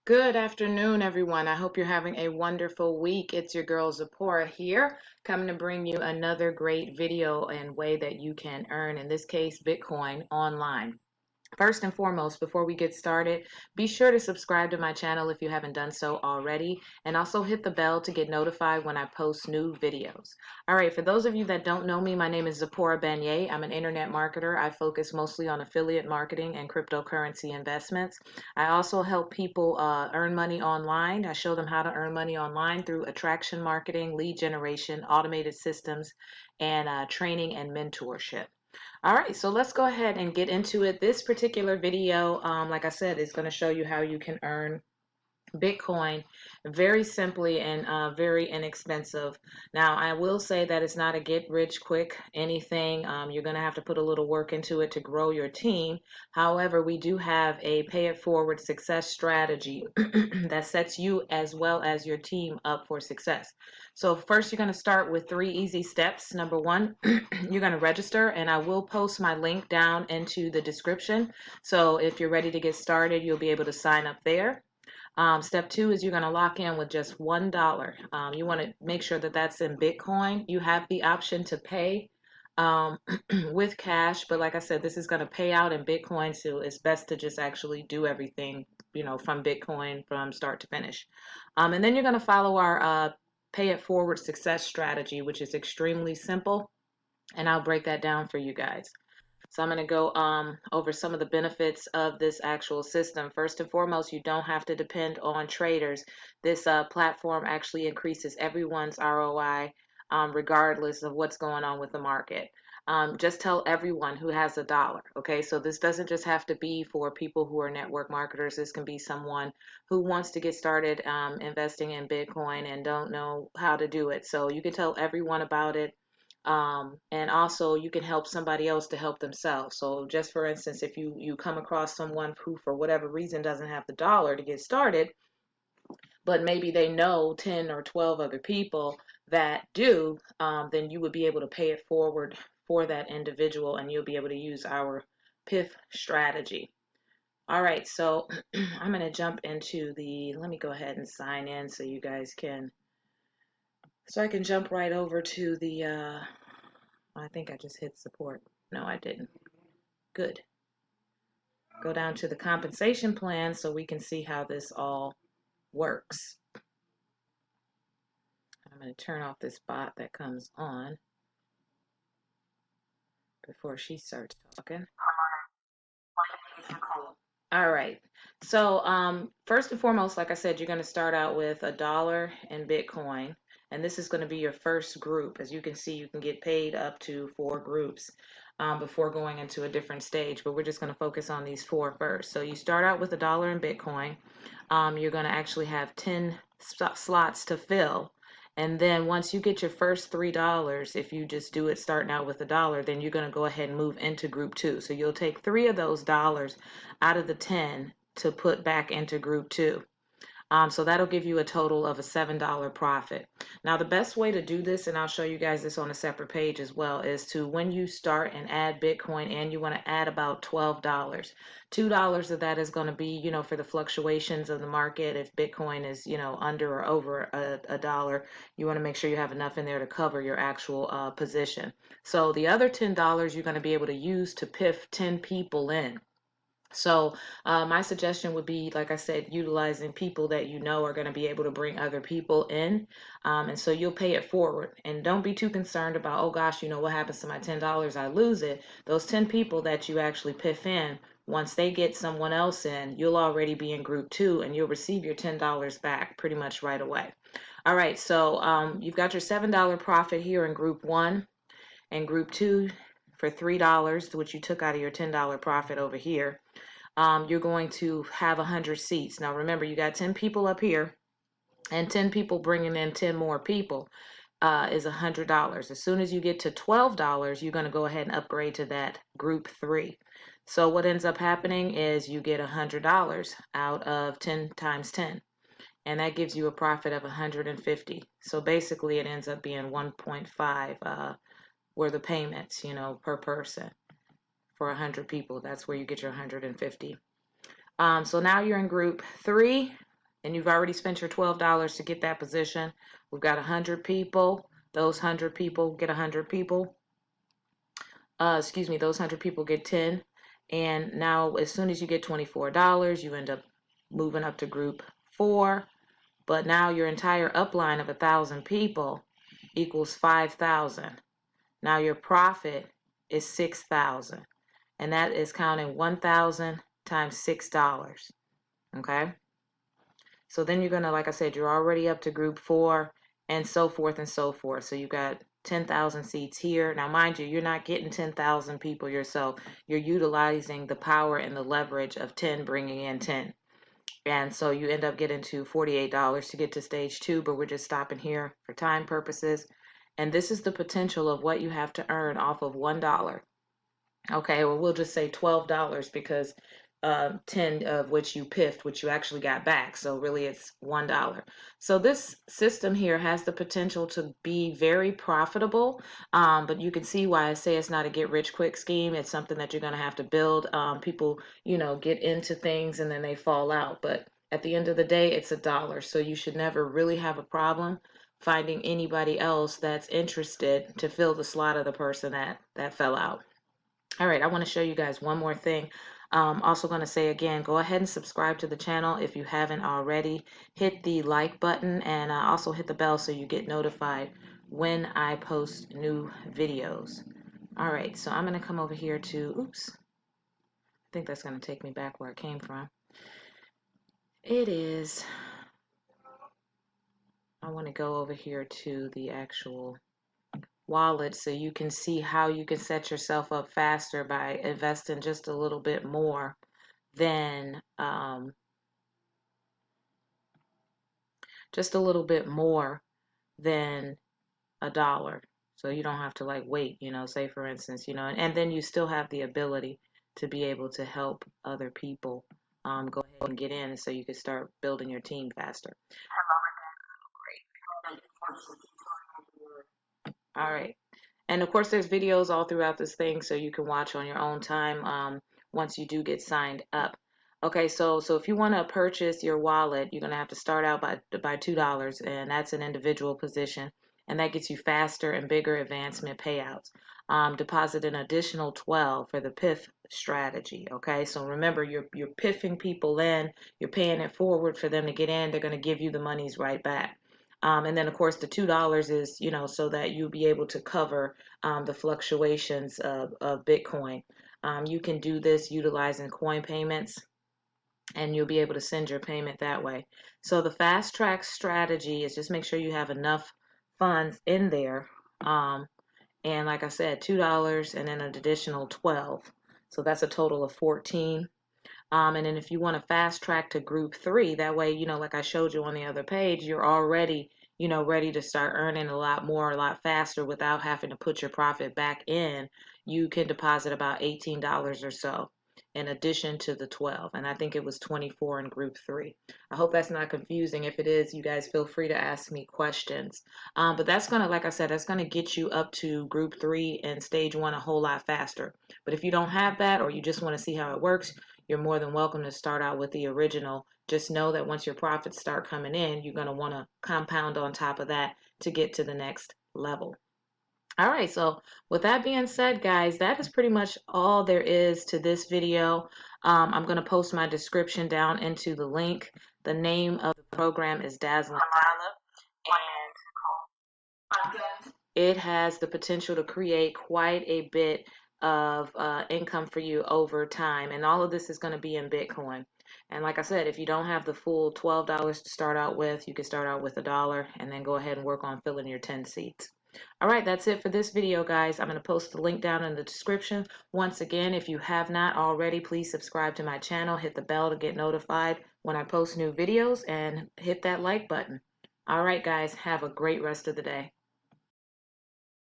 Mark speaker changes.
Speaker 1: Good afternoon, everyone. I hope you're having a wonderful week. It's your girl Zipporah here, coming to bring you another great video and way that you can earn, in this case, Bitcoin online. First and foremost, before we get started, be sure to subscribe to my channel if you haven't done so already, and also hit the bell to get notified when I post new videos. All right, for those of you that don't know me, my name is Zipporah Banyai. I'm an internet marketer. I focus mostly on affiliate marketing and cryptocurrency investments. I also help people earn money online. I show them how to earn money online through attraction marketing, lead generation, automated systems, and training and mentorship. All right, so let's go ahead and get into it. This particular video, like I said, is going to show you how you can earn Bitcoin very simply and very inexpensive. Now, I will say that it's not a get rich quick anything. You're going to have to put a little work into it to grow your team. However, we do have a pay it forward success strategy that sets you as well as your team up for success. So first, you're going to start with 3 easy steps. Number one, you're going to register, and I will post my link down into the description. So if you're ready to get started, you'll be able to sign up there. Step two is you're going to lock in with just $1. You want to make sure that that's in Bitcoin. You have the option to pay um, with cash, but like I said, this is going to pay out in Bitcoin, so it's best to just actually do everything, from Bitcoin from start to finish. And then you're going to follow our pay it forward success strategy, which is extremely simple, and I'll break that down for you guys. So I'm going to go over some of the benefits of this actual system. First and foremost, you don't have to depend on traders. This platform actually increases everyone's ROI regardless of what's going on with the market. Just tell everyone who has a dollar, okay? So this doesn't just have to be for people who are network marketers. This can be someone who wants to get started investing in Bitcoin and don't know how to do it. So you can tell everyone about it. And also you can help somebody else to help themselves. So just for instance, if you come across someone who for whatever reason doesn't have the dollar to get started, but maybe they know 10 or 12 other people that do, then you would be able to pay it forward for that individual, and you'll be able to use our PIF strategy. All right, so I'm going to jump into let me go ahead and sign in so you guys can, so I can jump right over to I think I just hit support. No, I didn't. Good. Go down to the compensation plan so we can see how this all works. I'm going to turn off this bot that comes on before she starts talking. All right. So first and foremost, like I said, you're going to start out with $1 in Bitcoin. And this is going to be your first group. As you can see, you can get paid up to 4 groups before going into a different stage. But we're just going to focus on these 4 first. So you start out with $1 in Bitcoin. You're going to actually have 10 slots to fill. And then once you get your first $3, if you just do it starting out with $1, then you're going to go ahead and move into group 2. So you'll take 3 of those dollars out of the 10 to put back into group 2. So that'll give you a total of a $7 profit. Now, the best way to do this, and I'll show you guys this on a separate page as well, is to, when you start and add Bitcoin, and you want to add about $12. $2 of that is going to be, for the fluctuations of the market. If Bitcoin is, under or over a dollar, you want to make sure you have enough in there to cover your actual position. So the other $10 you're going to be able to use to PIF 10 people in. So my suggestion would be, like I said, utilizing people that you know are going to be able to bring other people in. And so you'll pay it forward. And don't be too concerned about, oh gosh, what happens to my $10? I lose it. Those 10 people that you actually piff in, once they get someone else in, you'll already be in group 2 and you'll receive your $10 back pretty much right away. All right, so you've got your $7 profit here in group 1 and group 2 for $3, which you took out of your $10 profit over here. You're going to have 100 seats. Now remember, you got 10 people up here, and 10 people bringing in 10 more people is $100. As soon as you get to $12, you're going to go ahead and upgrade to that group 3. So what ends up happening is you get $100 out of 10 times 10, and that gives you a profit of 150. So basically it ends up being 1.5 were the payments, per person. For 100 people, that's where you get your 150. So now you're in group 3. and you've already spent your $12 to get that position. We've got 100 people. Those 100 people get 100 people. Excuse me, those 100 people get 10. And now as soon as you get $24, you end up moving up to group 4. But now your entire upline of 1,000 people equals 5,000. Now your profit is 6,000. And that is counting 1,000 times $6. Okay? So then you're going to, like I said, you're already up to group 4 and so forth and so forth. So you've got 10,000 seats here. Now, mind you, you're not getting 10,000 people yourself. You're utilizing the power and the leverage of 10 bringing in 10. And so you end up getting to $48 to get to stage 2, but we're just stopping here for time purposes. And this is the potential of what you have to earn off of $1. Okay, well, we'll just say $12 because 10 of which you piffed, which you actually got back. So really it's $1. So this system here has the potential to be very profitable, but you can see why I say it's not a get rich quick scheme. It's something that you're going to have to build. People, get into things and then they fall out. But at the end of the day, it's $1. So you should never really have a problem finding anybody else that's interested to fill the slot of the person that fell out. All right, I want to show you guys one more thing. Also going to say again, go ahead and subscribe to the channel if you haven't already. Hit the like button and also hit the bell so you get notified when I post new videos. All right, so I'm going to come over here to, oops, I think that's going to take me back where it came from. It is, I want to go over here to the actual wallet so you can see how you can set yourself up faster by investing just a little bit more than $1. So you don't have to like wait, say for instance, and then you still have the ability to be able to help other people go ahead and get in so you can start building your team faster. All right. And of course, there's videos all throughout this thing, so you can watch on your own time once you do get signed up. Okay, so if you want to purchase your wallet, you're going to have to start out by $2, and that's an individual position, and that gets you faster and bigger advancement payouts. Deposit an additional 12 for the PIF strategy. Okay, so remember, you're piffing people in, you're paying it forward for them to get in. They're going to give you the monies right back. And then, of course, the $2 is, so that you'll be able to cover the fluctuations of Bitcoin. You can do this utilizing coin payments, and you'll be able to send your payment that way. So the fast track strategy is just make sure you have enough funds in there. And like I said, $2 and then an additional 12. So that's a total of 14. And then if you want to fast track to group 3, that way, like I showed you on the other page, you're already, ready to start earning a lot more, a lot faster without having to put your profit back in. You can deposit about $18 or so in addition to the 12. And I think it was 24 in group 3. I hope that's not confusing. If it is, you guys feel free to ask me questions. But that's going to, like I said, that's going to get you up to group 3 and stage 1 a whole lot faster. But if you don't have that, or you just want to see how it works, you're more than welcome to start out with the original. Just know that once your profits start coming in, you're going to want to compound on top of that to get to the next level. All right, so with that being said, guys, that is pretty much all there is to this video. I'm going to post my description down into the link. The name of the program is Dazlin Dolla, and it has the potential to create quite a bit of income for you over time, and all of this is going to be in Bitcoin. And like I said, if you don't have the full $12 to start out with, you can start out with $1 and then go ahead and work on filling your 10 seats. All right, that's it for this video, guys. I'm going to post the link down in the description. Once again, if you have not already, please subscribe to my channel, hit the bell to get notified when I post new videos, and hit that like button. All right, guys, have a great rest of the day.